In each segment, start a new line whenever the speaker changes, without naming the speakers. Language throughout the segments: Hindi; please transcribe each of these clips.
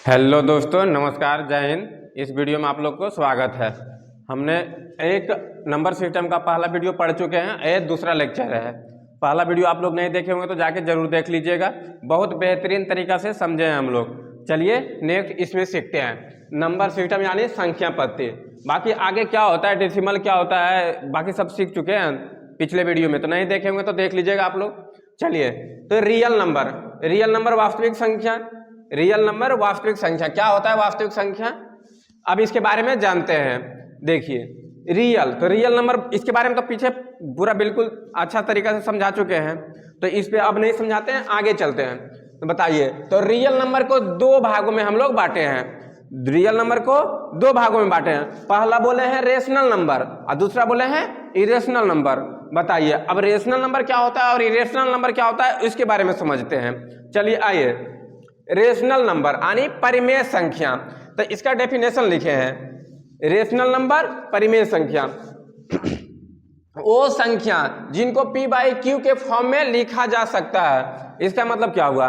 हेलो दोस्तों, नमस्कार, जय हिंद। इस वीडियो में आप लोग को स्वागत है। हमने एक नंबर सिस्टम का पहला वीडियो पढ़ चुके हैं, ये दूसरा लेक्चर है। पहला वीडियो आप लोग नहीं देखे होंगे तो जाके जरूर देख लीजिएगा, बहुत बेहतरीन तरीका से समझे हैं हम लोग। चलिए नेक्स्ट इसमें सीखते हैं नंबर सिस्टम यानी संख्या पत्ती। बाकी आगे क्या होता है, डेसिमल क्या होता है, बाकी सब सीख चुके हैं पिछले वीडियो में, तो नहीं देखे होंगे तो देख लीजिएगा आप लोग। चलिए, तो रियल नंबर वास्तविक संख्या। रियल नंबर वास्तविक संख्या क्या होता है? वास्तविक संख्या, अब इसके बारे में जानते हैं। देखिए रियल नंबर, इसके बारे में तो पीछे पूरा बिल्कुल अच्छा तरीका से समझा चुके हैं, तो इस पे अब नहीं समझाते हैं, आगे चलते हैं। तो बताइए, तो रियल नंबर को दो भागों में हम लोग बांटे हैं। रियल नंबर को दो भागों में बांटे हैं। पहला बोले हैं रेशनल नंबर और दूसरा बोले हैं इरेशनल नंबर। बताइए, अब रेशनल नंबर क्या होता है और इरेशनल नंबर क्या होता है, इसके बारे में समझते हैं। चलिए आइए, रेशनल नंबर यानी परिमेय संख्या, तो इसका डेफिनेशन लिखे हैं। रेशनल नंबर परिमेय संख्या वो संख्या जिनको p बाई क्यू के फॉर्म में लिखा जा सकता है। इसका मतलब क्या हुआ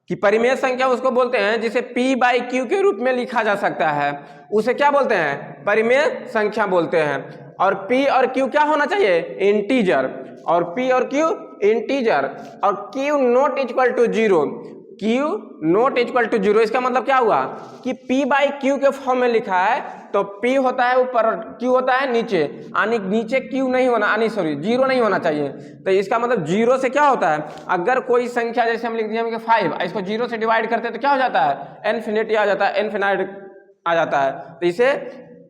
कि परिमेय संख्या उसको बोलते हैं जिसे p बाई क्यू के रूप में लिखा जा सकता है, उसे क्या बोलते हैं? परिमेय संख्या बोलते हैं। और p और q क्या होना चाहिए? इंटीजर। और p और q इंटीजर, और q not equal to zero. Q not equal to zero, इसका मतलब क्या हुआ कि P बाई क्यू के फॉर्म में लिखा है तो P होता है ऊपर और Q होता है नीचे, यानी नीचे Q नहीं होना, जीरो नहीं होना चाहिए। तो इसका मतलब जीरो से क्या होता है, अगर कोई संख्या जैसे हम लिख दिए 5, इसको जीरो से डिवाइड करते हैं तो क्या हो जाता है? इन्फिनिटी आ जाता है, इनफिनाइट आ जाता है। तो इसे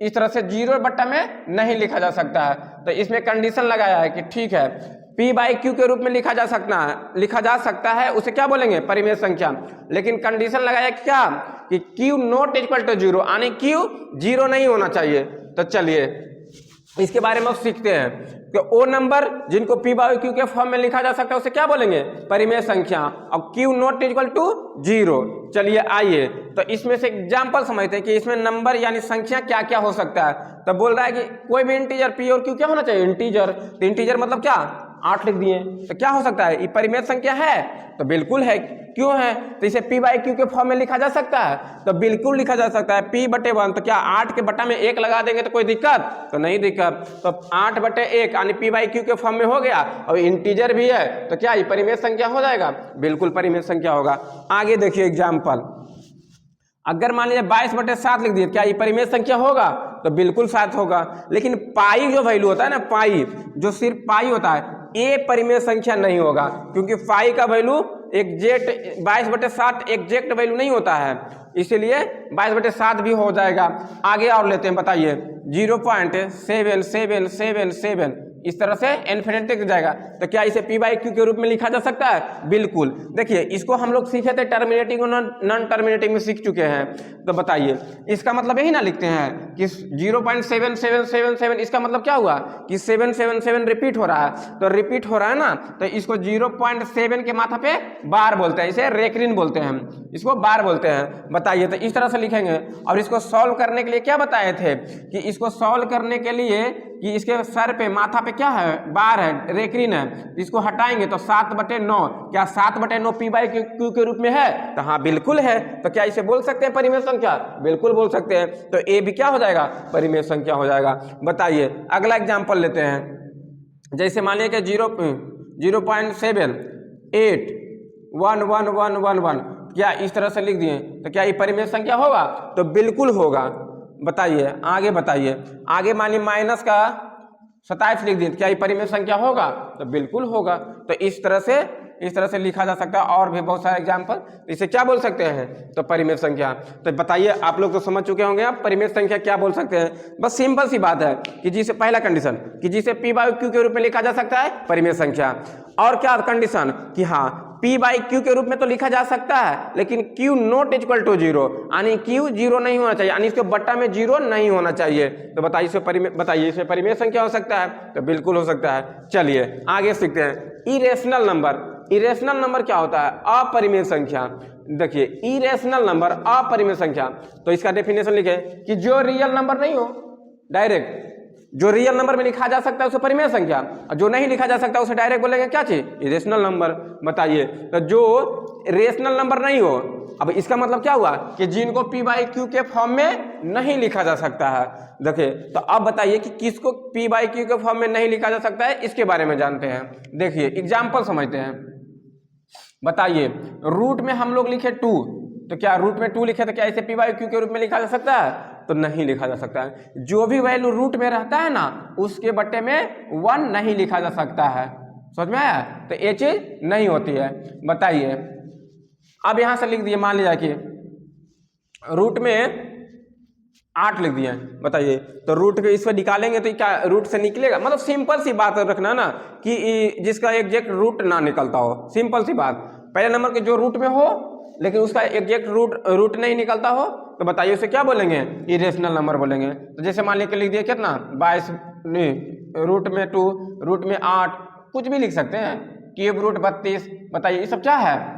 इस तरह से जीरो बट्टा में नहीं लिखा जा सकता है। तो इसमें कंडीशन लगाया है कि ठीक है, P बाई क्यू के रूप में लिखा जा सकता है, उसे क्या बोलेंगे? परिमेय संख्या। लेकिन कंडीशन लगाया क्या कि Q not equal to zero, यानी Q जीरो नहीं होना चाहिए। तो चलिए इसके बारे में सीखते हैं कि वो नंबर जिनको P बाई क्यू के फॉर्म में लिखा जा सकता है उसे क्या बोलेंगे? परिमेय संख्या। और Q not equal to zero. चलिए आइए, तो इसमें से एग्जाम्पल समझते हैं कि इसमें नंबर यानी संख्या क्या क्या हो सकता है। तो बोल रहा है कि कोई भी इंटीजर P और Q क्या होना चाहिए? इंटीजर। तो इंटीजर मतलब क्या? 8 लिख दिए, तो क्या हो सकता है? ये परिमेय संख्या है, तो बिल्कुल है। क्यों है? तो इसे P बाई क्यू के फॉर्म में लिखा जा सकता है, तो बिल्कुल लिखा जा सकता है। P बटे 1, तो क्या 8 के बटा में 1 लगा देंगे तो कोई दिक्कत? तो नहीं दिक्कत। तो 8 बटे 1 यानी P बाई क्यू के फॉर्म में हो गया, और इंटीजर भी है, तो क्या ये परिमेय संख्या हो जाएगा? बिल्कुल परिमेय संख्या होगा। आगे देखिए एग्जाम्पल, अगर मान लीजिए 22 बटे 7 लिख दिए, क्या ये परिमेय संख्या होगा? तो बिल्कुल 7 होगा। लेकिन पाई जो वैल्यू होता है ना, पाई जो सिर्फ पाई होता है, ये परिमेय संख्या नहीं होगा, क्योंकि पाई का वैल्यू एग्जैक्ट 22 बटे 7 एग्जैक्ट वैल्यू नहीं होता है, इसीलिए 22 बटे 7 भी हो जाएगा। आगे और लेते हैं, बताइए 0.7777 इस तरह से इन्फिनिटी तक जाएगा, तो क्या इसे P बाई क्यू के रूप में लिखा जा सकता है? बिल्कुल। देखिए इसको हम लोग सीखे थे टर्मिनेटिंग और नॉन टर्मिनेटिंग में सीख चुके हैं। तो बताइए इसका मतलब यही ना लिखते हैं कि 0.7777, इसका मतलब क्या हुआ कि 777 रिपीट हो रहा है। तो रिपीट हो रहा है ना, तो इसको 0.7 के माथा पे बार बोलते हैं, इसे रेक्रिन बोलते हैं, इसको बार बोलते हैं। बताइए, तो इस तरह से लिखेंगे। और इसको सॉल्व करने के लिए क्या बताए थे कि इसको सॉल्व करने के लिए कि इसके सर पे माथा पे क्या है? बार है, रेक्रिन है, इसको हटाएंगे तो 7 बटे 9, क्या 7 बटे 9 P बाई क्यू के रूप में है? तो हाँ बिल्कुल है। तो क्या इसे बोल सकते हैं परिमेय संख्या? बिल्कुल बोल सकते हैं। तो ए भी क्या हो जाएगा? परिमेय संख्या हो जाएगा। बताइए अगला एग्जाम्पल लेते हैं, जैसे मान लीजिए कि 0.781111, क्या इस तरह से लिख दिए, तो क्या ये परिमेय संख्या होगा? तो बिल्कुल होगा। बताइए आगे, बताइए आगे मान लीजिए माइनस का 27 लिख दिए, क्या ये परिमेय संख्या होगा? तो बिल्कुल होगा। तो इस तरह से लिखा जा सकता है। और भी बहुत सारे एग्जाम्पल, इसे क्या बोल सकते हैं? तो परिमेय संख्या। तो बताइए आप लोग तो समझ चुके होंगे आप परिमेय संख्या क्या बोल सकते हैं। बस सिंपल सी बात है कि जिसे पहला कंडीशन कि जिसे P बाई क्यू के रूप में लिखा जा सकता है, परिमेय संख्या। और क्या कंडीशन कि हाँ P बाई क्यू के रूप में तो लिखा जा सकता है, लेकिन Q not equal to zero, यानी Q जीरो नहीं होना चाहिए, यानी इसके बट्टा में जीरो नहीं होना चाहिए। तो बताइए इसे परिमेय संख्या हो सकता है? तो बिल्कुल हो सकता है। चलिए आगे सीखते हैं इरेशनल नंबर। इरेशनल नंबर क्या होता है? अपरिमेय संख्या। देखिए इरेशनल नंबर अपरिमेय संख्या, तो इसका डेफिनेशन लिखे कि जो रियल नंबर नहीं हो, डायरेक्ट जो रियल नंबर में लिखा जा सकता है उसे परिमेय संख्या, और जो नहीं लिखा जा सकता उसे डायरेक्ट बोलेंगे क्या चीज, इरेशनल नंबर। बताइए, तो जो रेशनल नंबर नहीं हो, अब इसका मतलब क्या हुआ कि जिनको p बाई क्यू के फॉर्म में नहीं लिखा जा सकता है। देखिए, तो अब बताइए कि किसको p बाई क्यू के फॉर्म में नहीं लिखा जा सकता है, इसके बारे में जानते हैं। देखिए एग्जाम्पल समझते हैं। बताइए, रूट में हम लोग लिखे 2, तो क्या रूट में 2 लिखे तो क्या इसे p बाई क्यू के रूप में लिखा जा सकता है, तो नहीं लिखा जा सकता है। जो भी वैल्यू रूट में रहता है ना, उसके बट्टे में 1 नहीं लिखा जा सकता है। समझ में आया, तो ये चीज नहीं होती है। बताइए, अब यहां से लिख दिए, मान लिया कि रूट में 8 लिख दिए। बताइए, तो रूट के इसको निकालेंगे तो क्या रूट से निकलेगा, मतलब सिंपल सी बात रखना ना कि जिसका एग्जैक्ट रूट ना निकलता हो, सिंपल सी बात। पहले नंबर के जो रूट में हो लेकिन उसका एग्जैक्ट रूट नहीं निकलता हो, तो बताइए उसे क्या बोलेंगे, इरेशनल नंबर बोलेंगे। तो जैसे मान लिया लिख दिए कितना 22, रूट में 2, रूट में 8, कुछ भी लिख सकते हैं, क्यूब रूट 32। बताइए, ये सब क्या है,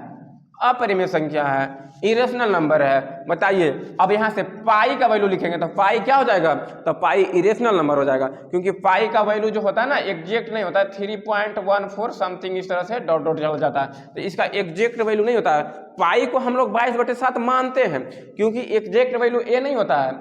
अपरिमेय संख्या है, इरेशनल नंबर है। बताइए, अब यहाँ से पाई का वैल्यू लिखेंगे तो पाई क्या हो जाएगा, तो पाई इरेशनल नंबर हो जाएगा, क्योंकि पाई का वैल्यू जो होता है ना एग्जैक्ट नहीं होता है, 3.14 समथिंग इस तरह से डॉट डॉट चल जाता है, तो इसका एग्जैक्ट वैल्यू नहीं होता है। पाई को हम लोग 22/7 मानते हैं, क्योंकि एग्जैक्ट वैल्यू ए नहीं होता है।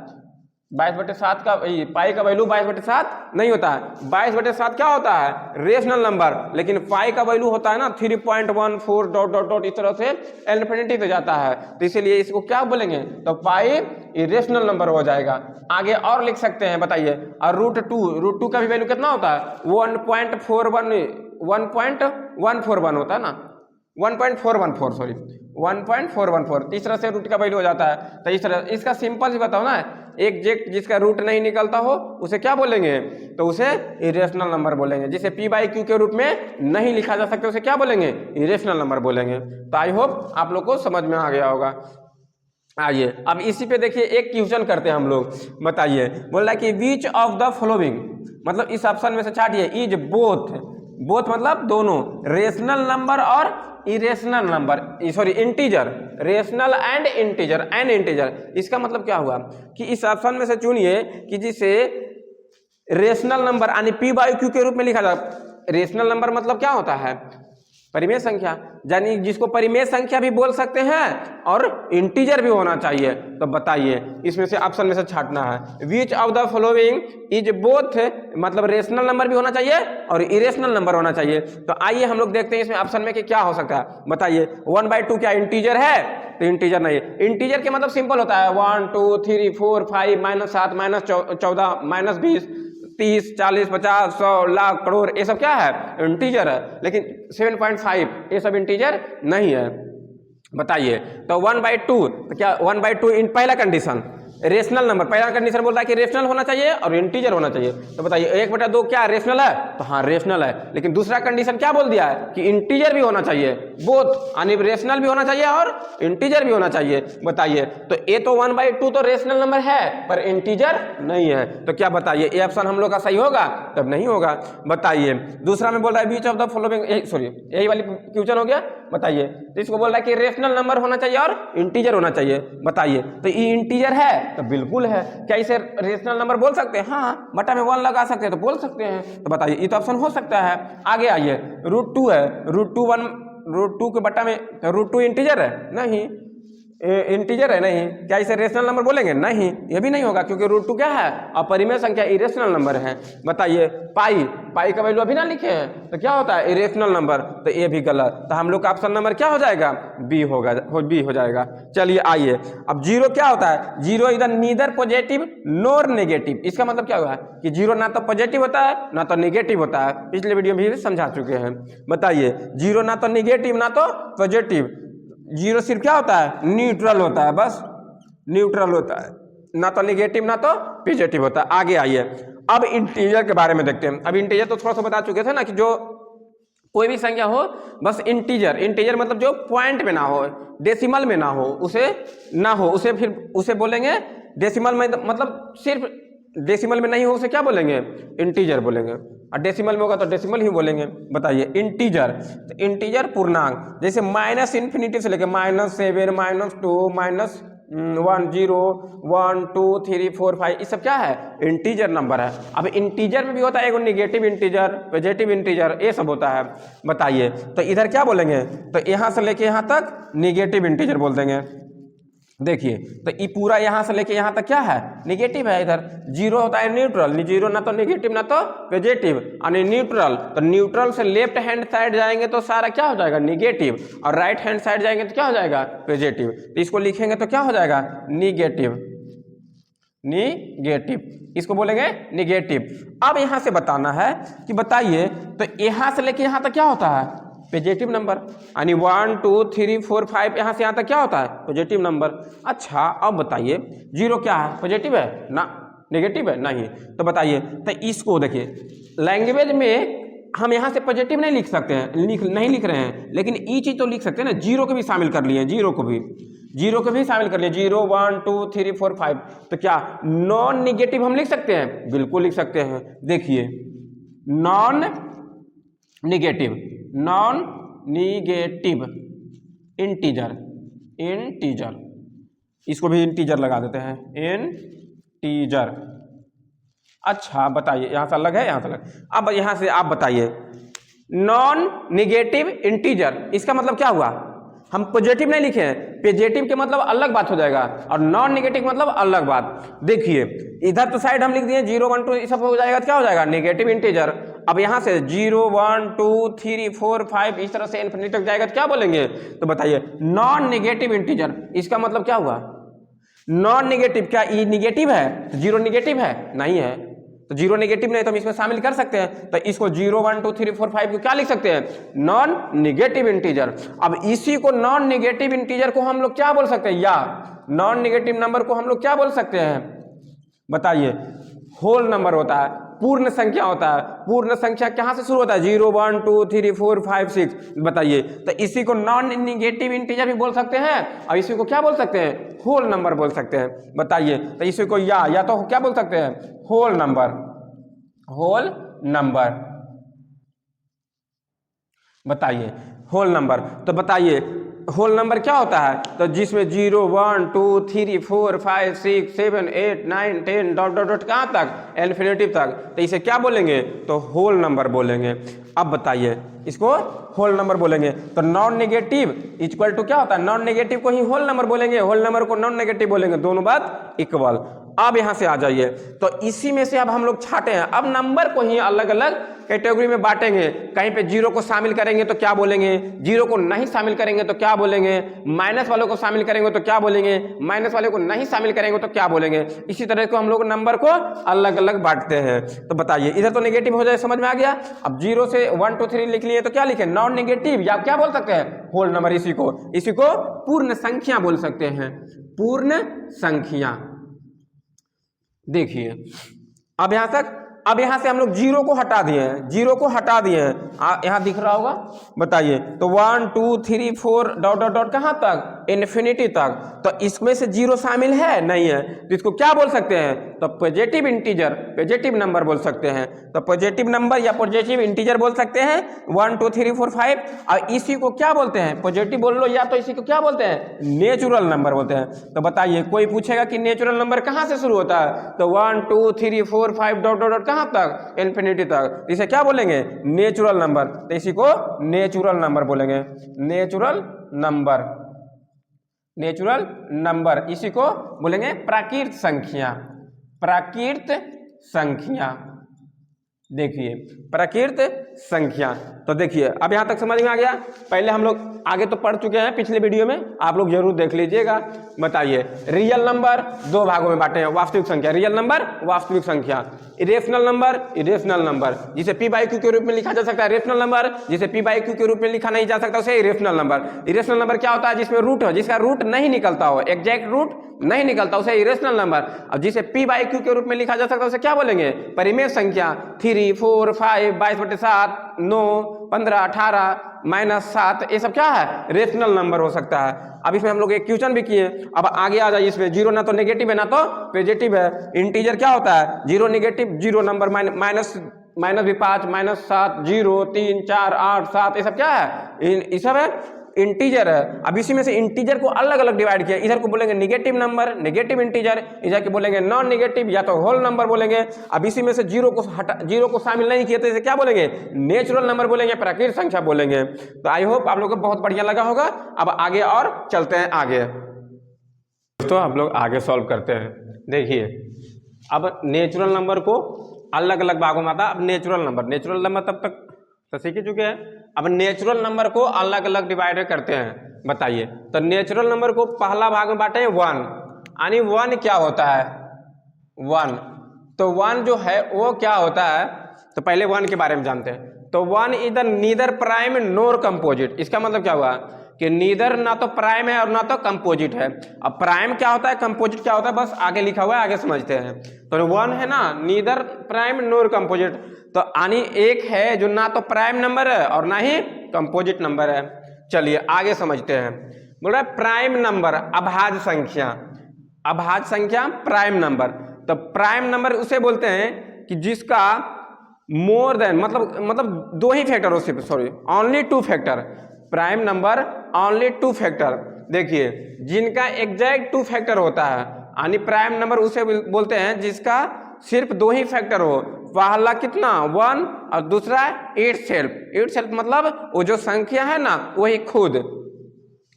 22/7 का पाई का वैल्यू 22/7 नहीं होता है। 22/7 क्या होता है, रेशनल नंबर, लेकिन पाई का वैल्यू होता है ना 3.14 डॉट डॉट डॉट इस तरह से इन्फिनिटी पे जाता है, तो इसीलिए इसको क्या बोलेंगे, तो पाई इरेशनल नंबर हो जाएगा। आगे और लिख सकते हैं। बताइए, और रूट टू का भी वैल्यू कितना होता है, 1.411 होता है ना, 1.414 तीसरा से रूट का वैल्यू हो जाता है। तो इस तरह इसका सिंपल ही बताओ ना, एग्जैक्ट जिसका रूट नहीं निकलता हो उसे क्या बोलेंगे, तो उसे इरेशनल नंबर बोलेंगे। जिसे p बाई क्यू के रूप में नहीं लिखा जा सकता उसे क्या बोलेंगे, इरेशनल नंबर बोलेंगे। तो आई होप आप लोग को समझ में आ गया होगा। आइए अब इसी पे देखिए एक क्वेश्चन करते हैं हम लोग। बताइए, बोल रहा है कि विच ऑफ द फॉलोइंग, मतलब इस ऑप्शन में से छाटिए, इज बोथ मतलब दोनों, रेशनल नंबर और irrational number, sorry integer, rational and integer. इसका मतलब क्या हुआ कि इस ऑप्शन में से चुनिए कि जिसे रेशनल नंबर यानी p बाई क्यू के रूप में लिखा जाए। रेशनल नंबर मतलब क्या होता है, परिमेय संख्या, यानी जिसको परिमेय संख्या भी बोल सकते हैं और इंटीजर भी होना चाहिए। तो बताइए, इसमें से ऑप्शन में से छाटना है, which of the following is both, मतलब रेशनल नंबर भी होना चाहिए और इरेशनल नंबर होना चाहिए। तो आइए हम लोग देखते हैं इसमें ऑप्शन में कि क्या हो सकता है। बताइए, 1/2 क्या इंटीजर है, तो इंटीजर नहीं है। इंटीजर के मतलब सिंपल होता है 1 2 3 4 5 -7 -14 -20 30 40 50 100 लाख करोड़, ये सब क्या है, इंटीजर है। लेकिन 7.5 ये सब इंटीजर नहीं है। बताइए, तो 1/2, तो क्या 1/2 इन पहला कंडीशन रेशनल नंबर, पहला कंडीशन बोल रहा है कि रेशनल होना चाहिए और इंटीजर होना चाहिए। तो बताइए 1/2 क्या रेशनल है, तो हाँ रेशनल है। लेकिन दूसरा कंडीशन क्या बोल दिया है कि इंटीजर भी होना चाहिए, बोथ, यानी रेशनल भी होना चाहिए और इंटीजर भी होना चाहिए। बताइए, तो ये तो 1/2 तो रेशनल नंबर है पर इंटीजर नहीं है, तो क्या बताइए ये ऑप्शन हम लोग का सही होगा, तब नहीं होगा। बताइए, दूसरा में बोल रहा है बीच ऑफ द फॉलोइंग, सॉरी यही वाली क्वेश्चन हो गया। बताइए, तो इसको बोल रहा है कि रेशनल नंबर होना चाहिए और इंटीजर होना चाहिए। बताइए, तो ये इंटीजर है, तो बिल्कुल है। क्या इसे रेशनल नंबर बोल सकते हैं, हाँ, बटा में 1 लगा सकते हैं तो बोल सकते हैं। तो बताइए, ये तो ऑप्शन हो सकता है। आगे आइए, √2 है, √2 के बटा में √2 इंटीजर है, नहीं इंटीजर है, नहीं। क्या इसे रेशनल नंबर बोलेंगे, नहीं, ये भी नहीं होगा, क्योंकि √2 क्या है, अपरिमेय संख्या, इरेशनल नंबर है। बताइए, पाई का वैल्यू अभी ना लिखे हैं, तो क्या होता है, इरेशनल नंबर, तो ये भी गलत। तो हम लोग का ऑप्शन नंबर क्या हो जाएगा, बी हो जाएगा। चलिए आइए, अब 0 क्या होता है, 0 इधर नीदर पॉजिटिव नोर नेगेटिव। इसका मतलब क्या हुआ कि 0 ना तो पॉजिटिव होता है ना तो नेगेटिव होता है, पिछले वीडियो में भी समझा चुके हैं। बताइए, 0 ना तो नेगेटिव ना तो पॉजिटिव, 0 सिर्फ क्या होता है, न्यूट्रल होता है, बस न्यूट्रल होता है, ना तो नेगेटिव ना तो पॉजिटिव होता है। आगे आइए, अब इंटीजर के बारे में देखते हैं। अब इंटीजर तो थोड़ा सा बता चुके थे ना कि जो कोई भी संख्या हो, बस इंटीजर मतलब जो पॉइंट में ना हो, डेसिमल में ना हो, उसे फिर उसे बोलेंगे डेसिमल में, मतलब सिर्फ डेसिमल में नहीं हो उसे क्या बोलेंगे, इंटीजर बोलेंगे। और डेसिमल में होगा तो डेसिमल ही बोलेंगे। बताइए, इंटीजर, तो इंटीजर पूर्णांक, जैसे -∞ से लेके -7 -2 1 0 1 2 3 4 5 ये सब क्या है? इंटीजर नंबर है। अब इंटीजर में भी होता है एक निगेटिव इंटीजर, पॉजिटिव इंटीजर, ये सब होता है। बताइए तो इधर क्या बोलेंगे? तो यहाँ से लेके यहाँ तक निगेटिव इंटीजर बोल देंगे। देखिए तो ये पूरा यहाँ से लेके यहाँ तक क्या है? निगेटिव है। इधर जीरो होता है न्यूट्रल, जीरो ना तो निगेटिव ना तो पॉजिटिव, यानी न्यूट्रल। तो न्यूट्रल से लेफ्ट हैंड साइड जाएंगे तो सारा क्या हो जाएगा? निगेटिव, और राइट हैंड साइड जाएंगे तो क्या हो जाएगा? पॉजिटिव। तो इसको लिखेंगे तो क्या हो जाएगा? निगेटिव, निगेटिव, इसको बोलेंगे निगेटिव। अब यहाँ से बताना है कि बताइए तो यहाँ से लेके यहाँ तक क्या होता है? पॉजिटिव नंबर, यानी 1 2 3 4 5 यहाँ से यहाँ तक क्या होता है? Positive number. अच्छा अब बताइए जीरो क्या है? पॉजिटिव है ना नेगेटिव है? नहीं। तो बताइए तो इसको देखिए लैंग्वेज में हम यहाँ से पॉजिटिव नहीं लिख सकते हैं, नहीं लिख रहे हैं, लेकिन ये चीज तो लिख सकते हैं ना, जीरो को भी शामिल कर लिए, जीरो को भी शामिल कर लिए, 0 1 2 3 4 5। तो क्या नॉन निगेटिव हम लिख सकते हैं? बिल्कुल लिख सकते हैं। देखिए non negative, non negative integer, integer, इसको भी इंटीजर लगा देते हैं, इंटीजर। अच्छा बताइए यहाँ से अलग है, यहाँ से अलग। अब यहाँ से आप बताइए नॉन निगेटिव इंटीजर, इसका मतलब क्या हुआ? हम पॉजिटिव नहीं लिखे हैं, पॉजिटिव के मतलब अलग बात हो जाएगा, और नॉन निगेटिव मतलब अलग बात। देखिए इधर तो साइड हम लिख दिए 0 1 2 सब हो जाएगा तो क्या हो जाएगा? Negative integer. अब यहाँ से 0 1 2 3 4 5 इस तरह से इन्फिनिटी तक जाएगा तो क्या बोलेंगे? तो बताइए नॉन निगेटिव इंटीजर, इसका मतलब क्या हुआ? नॉन निगेटिव, क्या ई निगेटिव है? तो जीरो निगेटिव है? नहीं है। तो जीरो नेगेटिव नहीं तो हम इसमें शामिल कर सकते हैं। तो इसको 0 1 2 3 4 5 को क्या लिख सकते हैं? Non negative integer. अब इसी को नॉन निगेटिव इंटीजर को हम लोग क्या बोल सकते हैं? या नॉन निगेटिव नंबर को हम लोग क्या बोल सकते हैं? बताइए होल नंबर होता है, पूर्ण संख्या होता है। पूर्ण संख्या कहाँ से शुरू होता है? 0 1 2 3 4 5 6। बताइए तो इसी को नॉन निगेटिव इंटीजर भी बोल सकते हैं, और इसी को क्या बोल सकते हैं? होल नंबर बोल सकते हैं। बताइए तो इसी को या तो क्या बोल सकते हैं? Whole number, whole number. बताइए होल नंबर। तो बताइए होल नंबर क्या होता है? तो जिसमें 0 1 2 3 4 5 6 7 8 9 10 डॉट डॉट डॉट कहाँ तक? इन्फिनिटी तक। तो इसे क्या बोलेंगे? तो होल नंबर बोलेंगे। अब बताइए इसको होल नंबर बोलेंगे। तो नॉन नेगेटिव इक्वल टू क्या होता है? नॉन नेगेटिव को ही होल नंबर बोलेंगे, होल नंबर को नॉन नेगेटिव बोलेंगे, दोनों बात इक्वल। अब यहां से आ जाइए तो इसी में से अब हम लोग छाटे हैं, अब नंबर को ही अलग अलग कैटेगरी में बांटेंगे। कहीं पे जीरो को शामिल करेंगे तो क्या बोलेंगे? जीरो को नहीं शामिल करेंगे तो क्या बोलेंगे? माइनस वालों को शामिल करेंगे तो क्या बोलेंगे? माइनस वाले को नहीं शामिल करेंगे तो क्या बोलेंगे? इसी तरह को हम लोग नंबर को अलग अलग बांटते हैं। तो बताइए इधर तो नेगेटिव हो जाए, समझ में आ गया। अब 0 से 1 2 3 लिख लिए तो क्या लिखे? नॉन नेगेटिव, या क्या बोल सकते हैं? Whole number. इसी को पूर्ण संख्या बोल सकते हैं, पूर्ण संख्या। देखिए अब यहां तक, अब यहां से हम लोग जीरो को हटा दिए हैं, जीरो को हटा दिए हैं, यहां दिख रहा होगा। बताइए तो 1 2 3 4 डॉट डॉट डॉट कहां तक? इन्फिनिटी तक। तो इसमें से जीरो शामिल है? नहीं है। तो इसको क्या बोल सकते हैं? तो पॉजिटिव इंटीजर, पॉजिटिव नंबर बोल सकते हैं। तो पॉजिटिव नंबर या पॉजिटिव इंटीजर बोल सकते हैं 1 2 3 4 5। और इसी को क्या बोलते हैं? पॉजिटिव बोल लो, या तो इसी को क्या बोलते हैं? नेचुरल नंबर बोलते हैं। तो बताइए कोई पूछेगा कि नेचुरल नंबर कहां से शुरू होता है? तो 1 2 3 4 5 डॉट डॉट डॉट कहां तक? इन्फिनिटी तक। इसे क्या बोलेंगे? Natural number. तो इसी को नेचुरल नंबर बोलेंगे, नेचुरल नंबर, नेचुरल नंबर। इसी को बोलेंगे प्राकृत संख्या, प्राकृत संख्या। देखिए प्राकृत संख्या। तो देखिए अब यहां तक समझ में आ गया। पहले हम लोग आगे तो पढ़ चुके हैं पिछले वीडियो में, आप लोग जरूर देख लीजिएगा। बताइए रियल नंबर दो भागों में बांटे हैं, वास्तविक संख्या, रियल नंबर, वास्तविक संख्या। इरेशनल नंबर, इरेशनल नंबर, जिसे p बाई क्यू के रूप में लिखा जा सकता है रेशनल नंबर, जिसे p बाई क्यू के रूप में लिखा नहीं जा सकता उसे इरेशनल नंबर। इरेशनल नंबर क्या होता है? जिसमें रूट हो, जिसका रूट नहीं निकलता हो, एग्जैक्ट रूट नहीं निकलता, उसे इरेशनल नंबर। और जिसे p बाई क्यू के रूप में लिखा जा सकता है उसे क्या बोलेंगे? परिमेय संख्या। 3 4 5 22/7 9 15 18 -7 ये सब क्या है? रेशनल नंबर हो सकता है। अब इसमें हम लोग एक क्वेश्चन भी किए। अब आगे आ जाइए, इसमें जीरो ना तो नेगेटिव है ना तो पॉजिटिव है। इंटीजर क्या होता है? Zero negative, zero number, minus भी 5 -7 0 3 4 8 7 ये सब क्या है? ये सब है इंटीजर है, अब इसी में से इंटीजर को अलग अलग डिवाइड किया, इधर को बोलेंगे निगेटिव नंबर, निगेटिव इंटीजर, इधर को बोलेंगे नॉन निगेटिव या तो होल नंबर बोलेंगे। अब इसी में से जीरो को शामिल नहीं किया तो इसे क्या बोलेंगे, नेचुरल नंबर बोलेंगे, प्राकृतिक संख्या बोलेंगे। तो आई होप आप लोगों को बहुत बढ़िया लगा होगा। अब आगे और चलते हैं आगे, तो हम लोग आगे सॉल्व करते हैं। देखिए अब नेचुरल नंबर को अलग अलग भागों में आता है। अब नेचुरल नंबर तब तक तो सीख ही चुके हैं। अब नेचुरल नंबर को अलग अलग डिवाइड करते हैं, बताइए। तो नेचुरल नंबर को पहला भाग में बांटे 1, यानी 1 क्या होता है, 1। तो 1 जो है वो क्या होता है, तो पहले 1 के बारे में जानते हैं। तो 1 इधर नीदर प्राइम नोर कंपोजिट, इसका मतलब क्या हुआ कि नीदर ना तो प्राइम है और ना तो कंपोजिट है। अब प्राइम क्या होता है, कंपोजिट क्या होता है, बस आगे लिखा हुआ है, आगे समझते हैं। तो 1 है ना, नीदर प्राइम नोर कंपोजिट, तो यानी एक है जो ना तो प्राइम नंबर है और ना ही कंपोजिट नंबर है। चलिए आगे समझते हैं। बोल रहा है प्राइम नंबर अभाज्य संख्या, अभाज्य संख्या प्राइम नंबर। तो प्राइम नंबर उसे बोलते हैं कि जिसका मोर देन मतलब 2 ही फैक्टर हो, सिर्फ sorry only 2 factor. Prime number only 2 factor, देखिए जिनका एग्जैक्ट 2 फैक्टर होता है, यानी प्राइम नंबर उसे बोलते हैं जिसका सिर्फ 2 ही फैक्टर हो। पहला कितना 1 और दूसरा इट सेल्फ मतलब वो जो संख्या है ना वही खुद।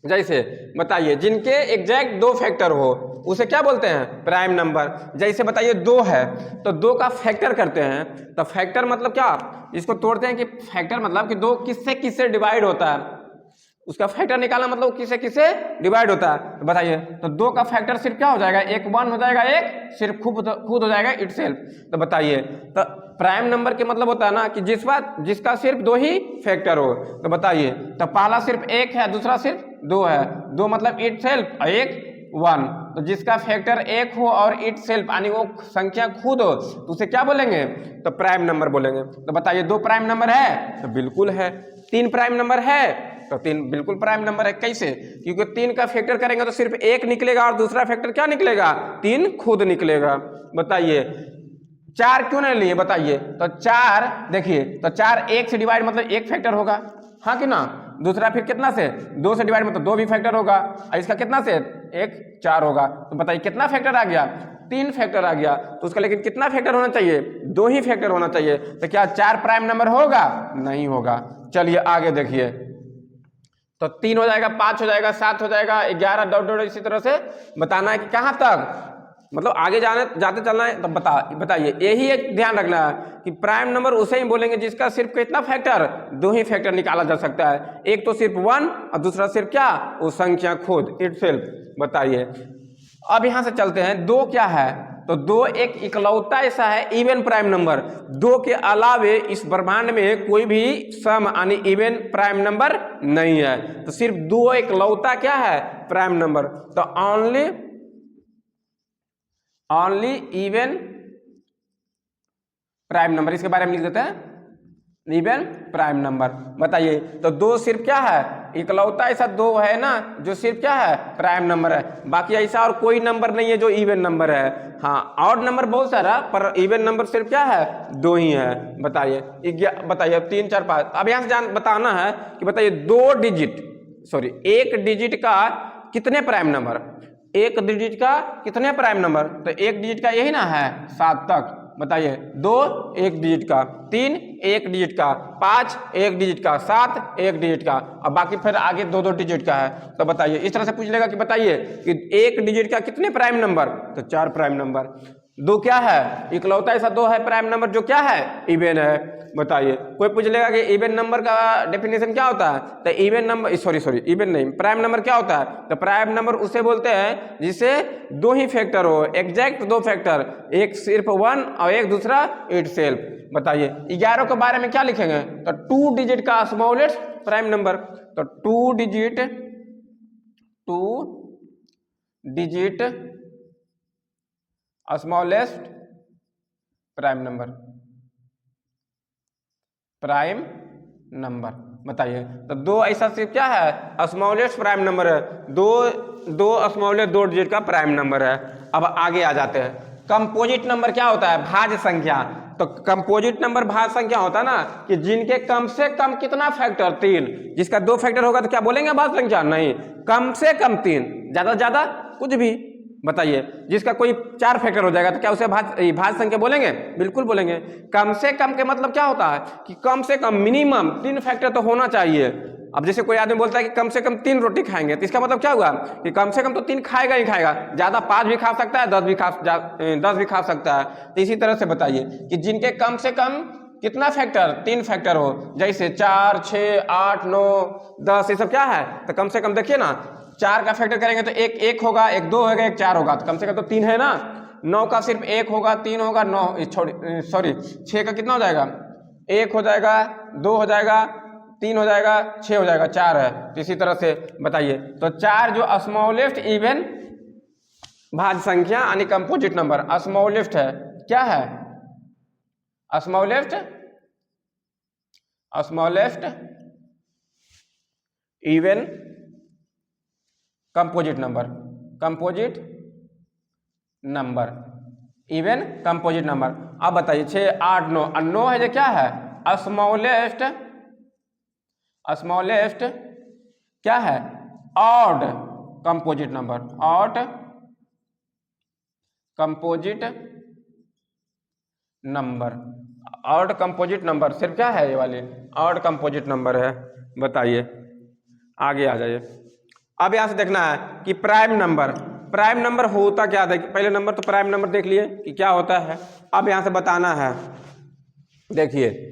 जैसे बताइए जिनके एग्जैक्ट 2 फैक्टर हो उसे क्या बोलते हैं, प्राइम नंबर। जैसे बताइए 2 है तो 2 का फैक्टर करते हैं, तो फैक्टर मतलब क्या, इसको तोड़ते हैं कि फैक्टर मतलब कि 2 किससे किससे डिवाइड होता है, उसका फैक्टर निकालना मतलब किससे किससे डिवाइड होता है। तो बताइए तो 2 का फैक्टर सिर्फ क्या हो जाएगा, एक 1 हो जाएगा, एक सिर्फ खुद हो जाएगा इट सेल्फ। तो बताइए तो प्राइम नंबर के मतलब होता है ना कि जिसका सिर्फ 2 ही फैक्टर हो। तो बताइए तो पहला सिर्फ 1 है, दूसरा सिर्फ 2 है, 2 मतलब इट सेल्फ और एक 1। तो जिसका फैक्टर 1 हो और इट सेल्फ यानी वो संख्या खुद हो तो उसे क्या बोलेंगे, तो प्राइम नंबर बोलेंगे। तो बताइए 2 प्राइम नंबर है, तो बिल्कुल है। 3 प्राइम नंबर है, तो 3 बिल्कुल प्राइम नंबर है। कैसे, क्योंकि 3 का फैक्टर करेंगे तो सिर्फ 1 निकलेगा और दूसरा फैक्टर क्या निकलेगा, 3 खुद निकलेगा। बताइए 4 क्यों नहीं लिए, बताइए। तो 4 देखिए तो 4 1 से डिवाइड मतलब 1 फैक्टर होगा, हाँ कि ना। दूसरा फिर कितना से 2 से डिवाइड मतलब 2 भी फैक्टर होगा, और इसका कितना से 1 4 होगा। तो बताइए कितना फैक्टर आ गया, 3 फैक्टर आ गया। तो उसका लेकिन कितना फैक्टर होना चाहिए, 2 ही फैक्टर होना चाहिए। तो क्या 4 प्राइम नंबर होगा, नहीं होगा। चलिए आगे देखिए तो 3 हो जाएगा, 5 हो जाएगा, 7 हो जाएगा, 11 डॉट डॉट इसी तरह से बताना है कि कहाँ तक मतलब आगे जाते चलना है। तब बताइए यही एक ध्यान रखना है कि प्राइम नंबर उसे ही बोलेंगे जिसका सिर्फ कितना फैक्टर, 2 ही फैक्टर निकाला जा सकता है, एक तो सिर्फ 1 और दूसरा सिर्फ क्या, वो संख्या खुद इट सेल्फ। बताइए अब यहां से चलते हैं, 2 क्या है, तो 2 एक इकलौता ऐसा है इवन प्राइम नंबर, 2 के अलावे इस ब्रह्मांड में कोई भी सम यानी इवन प्राइम नंबर नहीं है। तो सिर्फ 2 इकलौता क्या है, प्राइम नंबर। तो ओनली इवन प्राइम नंबर, इसके बारे में लिख देते हैं इवन प्राइम नंबर। बताइए तो 2 सिर्फ क्या है, इकलौता ऐसा 2 है ना जो सिर्फ क्या है, प्राइम नंबर है। बाकी ऐसा और कोई नंबर नहीं है जो इवन नंबर है। हाँ ऑड नंबर बहुत सारा, पर इवन नंबर सिर्फ क्या है, 2 ही है। बताइए बताइए अब 3 4 5, अब यहाँ से बताना है कि बताइए 1 डिजिट का कितने प्राइम नंबर, 1 डिजिट का कितने प्राइम नंबर। तो 1 डिजिट का यही ना है 7 तक। बताइए 2 1 डिजिट का, 3 1 डिजिट का, 5 1 डिजिट का, 7 1 डिजिट का, और बाकी फिर आगे 2 डिजिट का है। तो बताइए इस तरह से पूछ लेगा कि बताइए कि 1 डिजिट का कितने प्राइम नंबर, तो 4 प्राइम नंबर। 2 क्या है, इकलौता ऐसा 2 है प्राइम नंबर जो क्या है, इवन है। बताइए कोई पूछ लेगा कि इवन नंबर का डेफिनेशन क्या होता है, तो इवन नंबर सॉरी इवन नहीं, प्राइम नंबर क्या होता है, तो प्राइम नंबर उसे बोलते हैं जिसे 2 ही फैक्टर हो, एग्जैक्ट 2 फैक्टर, एक सिर्फ 1 और एक दूसरा इट सेल्फ। बताइए 11 के बारे में क्या लिखेंगे, तो 2 डिजिट का स्मॉलेस्ट प्राइम नंबर। तो 2 डिजिट स्मॉलेस्ट प्राइम नंबर। बताइए तो 2 ऐसा सिर्फ क्या है, स्मॉलेस्ट प्राइम नंबर है, 2 स्मॉलेस्ट 2 डिजिट का प्राइम नंबर है। अब आगे आ जाते हैं, कंपोजिट नंबर क्या होता है? भाज्य संख्या। तो कंपोजिट नंबर भाज्य संख्या होता है ना कि जिनके कम से कम कितना फैक्टर? 3। जिसका 2 फैक्टर होगा तो क्या बोलेंगे भाज्य संख्या? नहीं, कम से कम 3, ज्यादा से ज्यादा कुछ भी। बताइए, जिसका कोई 4 फैक्टर हो जाएगा तो क्या उसे भाज्य संख्या बोलेंगे? बिल्कुल बोलेंगे। कम से कम के मतलब क्या होता है कि कम से कम मिनिमम 3 फैक्टर तो होना चाहिए। अब जैसे कोई आदमी बोलता है कि कम से कम 3 रोटी खाएंगे, तो इसका मतलब क्या हुआ कि कम से कम तो 3 खाएगा ही खाएगा, ज्यादा 5 भी खा सकता है, 10 भी खा सकता है। तो इसी तरह से बताइए कि जिनके कम से कम कितना फैक्टर? 3 फैक्टर हो, जैसे 4, 6, 8, 9, 10, ये सब क्या है? तो कम से कम देखिए ना, 4 का फैक्टर करेंगे तो एक होगा, एक 2 होगा, एक 4 होगा, तो कम से कम तो 3 है ना। 9 का सिर्फ 1 होगा, 3 होगा, 6 का कितना हो जाएगा? 1 हो जाएगा, 2 हो जाएगा, 3 हो जाएगा, 6 हो जाएगा, 4 है। तो इसी तरह से बताइए, तो 4 जो स्मॉलेस्ट इवन भाज्य संख्या यानी कंपोजिट नंबर स्मॉलेस्ट है, क्या है? Smallest even composite number even composite number. अब बताइए 6, 8, 9, 9 है जो क्या है? स्मॉलेस्ट क्या है? Odd composite number, odd composite number सिर्फ क्या है? ये वाली ऑड कंपोजिट नंबर है। बताइए, आगे आ जाइए। अब यहां से देखना है कि प्राइम नंबर होता क्या? देखिए, पहले नंबर तो प्राइम नंबर देख लिए कि क्या होता है। अब यहां से बताना है, देखिए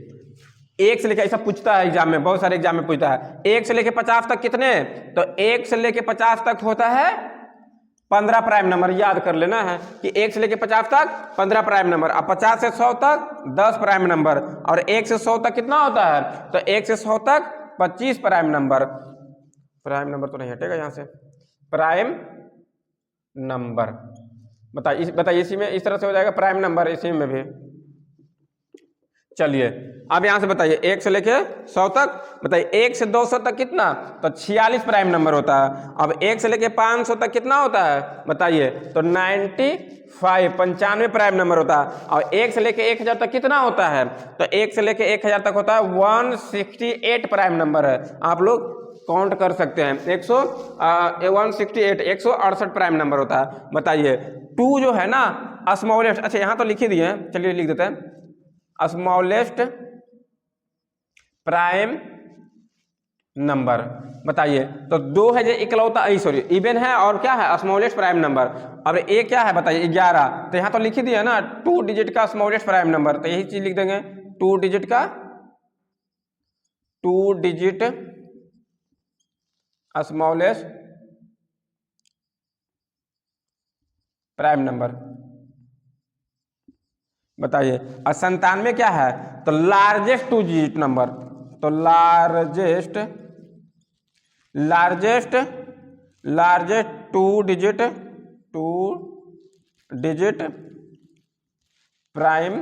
1 से लेकर, ऐसा पूछता है एग्जाम में, बहुत सारे एग्जाम में पूछता है 1 से लेकर 50 तक कितने? तो 1 से लेकर 50 तक होता है 15 प्राइम नंबर। याद कर लेना है कि 1 से लेकर 50 तक 15 प्राइम नंबर। अब 50 से 100 तक 10 प्राइम नंबर, और 1 से 100 तक कितना होता है? तो 1 से 100 तक 25 प्राइम नंबर। प्राइम नंबर तो नहीं हटेगा यहां से, प्राइम नंबर। बताइए इसी में इस तरह से हो जाएगा प्राइम नंबर, इसी में भी। चलिए अब यहां से बताइए 1 से लेके 100 तक, बताइए 1 से 200 तक कितना? तो 46 प्राइम नंबर होता है। अब 1 से लेके 500 तक कितना होता है? बताइए, तो 95 प्राइम नंबर होता है। और 1 से लेके 1000 तक कितना होता है? तो 1 से लेके 1000 तक होता है 168 प्राइम नंबर है। आप लोग काउंट कर सकते हैं, 168 प्राइम नंबर होता है। बताइए 2 जो है ना स्मॉलेस्ट, अच्छा यहां तो लिख ही दिए हैं, चलिए लिख देते हैं, स्मॉलेस्ट प्राइम नंबर। बताइए, तो 2 है जो इकलौता, इवन है, और क्या है? Smallest prime number. अब ये क्या है? बताइए 11, तो यहां तो लिख ही दिया ना 2 डिजिट का स्मॉलेस्ट प्राइम नंबर, तो यही चीज लिख देंगे, 2 डिजिट स्मॉलेस्ट प्राइम नंबर। बताइए 97 क्या है? तो लार्जेस्ट 2 डिजिट नंबर, तो लार्जेस्ट 2 डिजिट प्राइम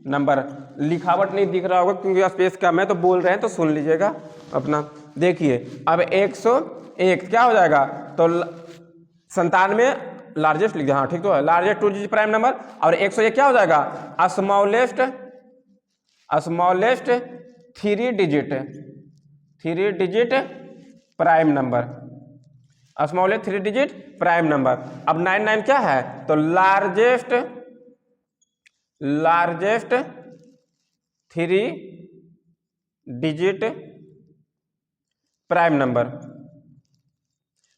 नंबर। लिखावट नहीं दिख रहा होगा क्योंकि स्पेस कम है, तो बोल रहे हैं तो सुन लीजिएगा अपना। देखिए अब 101 क्या हो जाएगा? तो 97 लार्जेस्ट लिख दिया, हाँ ठीक तो है, लार्जेस्ट 2 डिजिट प्राइम नंबर। और 101 क्या हो जाएगा? Smallest 3 digit prime number, smallest 3 digit prime number. अब 99 क्या है? तो लार्जेस्ट 3 डिजिट प्राइम नंबर।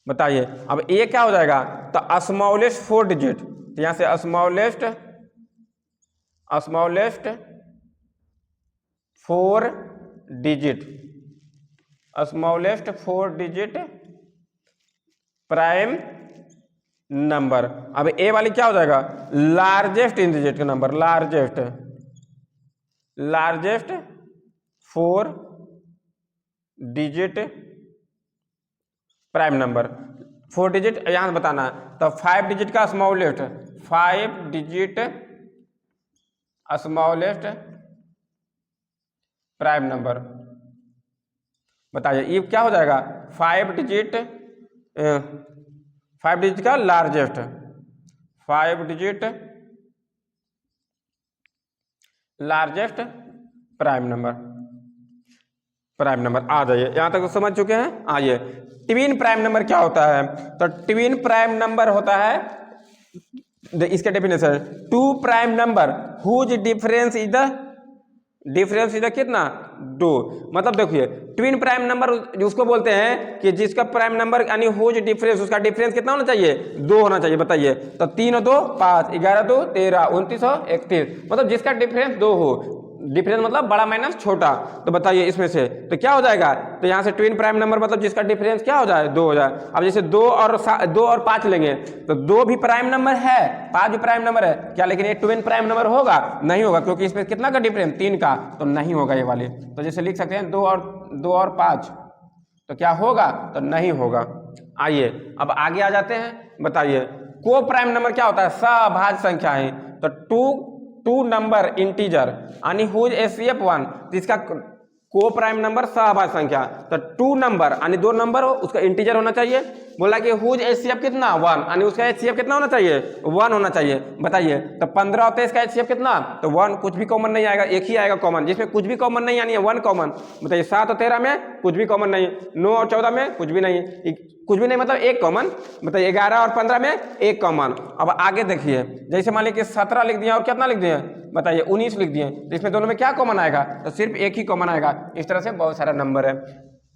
बताइए अब ये क्या हो जाएगा? तो स्मॉलेस्ट 4 डिजिट, तो यहां से स्मॉलेस्ट 4 डिजिट प्राइम नंबर। अब ए वाली क्या हो जाएगा? लार्जेस्ट इन डिजिट का number, largest 4 digit prime number. 4 digit यहां बताना है, तो 5 डिजिट का smallest, 5 digit smallest prime number. बताइए ये क्या हो जाएगा? 5 डिजिट का largest, 5 digit largest prime number आ जाइए, यहां तक तो समझ चुके हैं। आइए, ट्विन प्राइम नंबर क्या होता है? तो ट्विन प्राइम नंबर होता है, इसका definition, two prime number whose difference is the कितना, 2। मतलब देखिए, ट्विन प्राइम नंबर उसको बोलते हैं कि जिसका प्राइम नंबर यानी हुज डिफरेंस, उसका डिफरेंस कितना होना चाहिए, 2 होना चाहिए। बताइए, तो 3 और 2 5, 11 2 13, 29 और 31, मतलब जिसका डिफरेंस 2 हो। डिफरेंस मतलब बड़ा माइनस छोटा। तो बताइए इसमें से तो क्या हो जाएगा, तो यहाँ से ट्विन प्राइम नंबर मतलब जिसका डिफरेंस क्या हो जाए, 2 हो जाए। अब जैसे 2 और 5 लेंगे तो 2 भी प्राइम नंबर है, 5 भी प्राइम नंबर है क्या, लेकिन ये ट्विन प्राइम नंबर होगा, नहीं होगा, क्योंकि इसमें कितना का डिफरेंस, 3 का, तो नहीं होगा ये वाली। तो जैसे लिख सकते हैं 2 और 5, तो क्या होगा, तो नहीं होगा। आइए अब आगे आ जाते हैं। बताइए, को प्राइम नंबर क्या होता है, सभाज्य संख्या है। तो टू नंबर इंटीजर यानी हुज एचसीएफ 1, जिसका को प्राइम नंबर सभाज्य संख्या, तो 2 नंबर यानी 2 नंबर हो, उसका इंटीजर होना चाहिए। बोला कि हुज एचसीएफ कितना, 1, यानी उसका एचसीएफ कितना होना चाहिए, 1 होना चाहिए। बताइए, तो 15 और 23 का एचसीएफ कितना, तो 1, कुछ भी कॉमन नहीं आएगा, एक ही आएगा कॉमन, जिसमें कुछ भी कॉमन नहीं यानी 1 कॉमन। बताइए, 7 और 13 में कुछ भी कॉमन नहीं, 9 और 14 में कुछ भी नहीं, कुछ भी नहीं मतलब एक कॉमन। बताइए, 11 और 15 में एक कॉमन। अब आगे देखिए, जैसे मान लीजिए 17 लिख दिया और कितना लिख दिए, बताइए 19 लिख दिए, तो इसमें दोनों में क्या कॉमन आएगा, तो सिर्फ एक ही कॉमन आएगा। इस तरह से बहुत सारा नंबर है।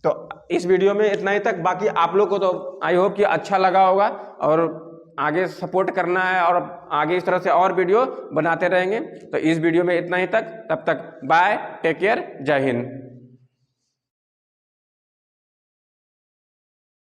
तो इस वीडियो में इतना ही तक। बाकी आप लोग को तो आई होप कि अच्छा लगा होगा, और आगे सपोर्ट करना है, और आगे इस तरह से और वीडियो बनाते रहेंगे। तो इस वीडियो में इतना ही तक, तब तक बाय, टेक केयर, जय हिंद।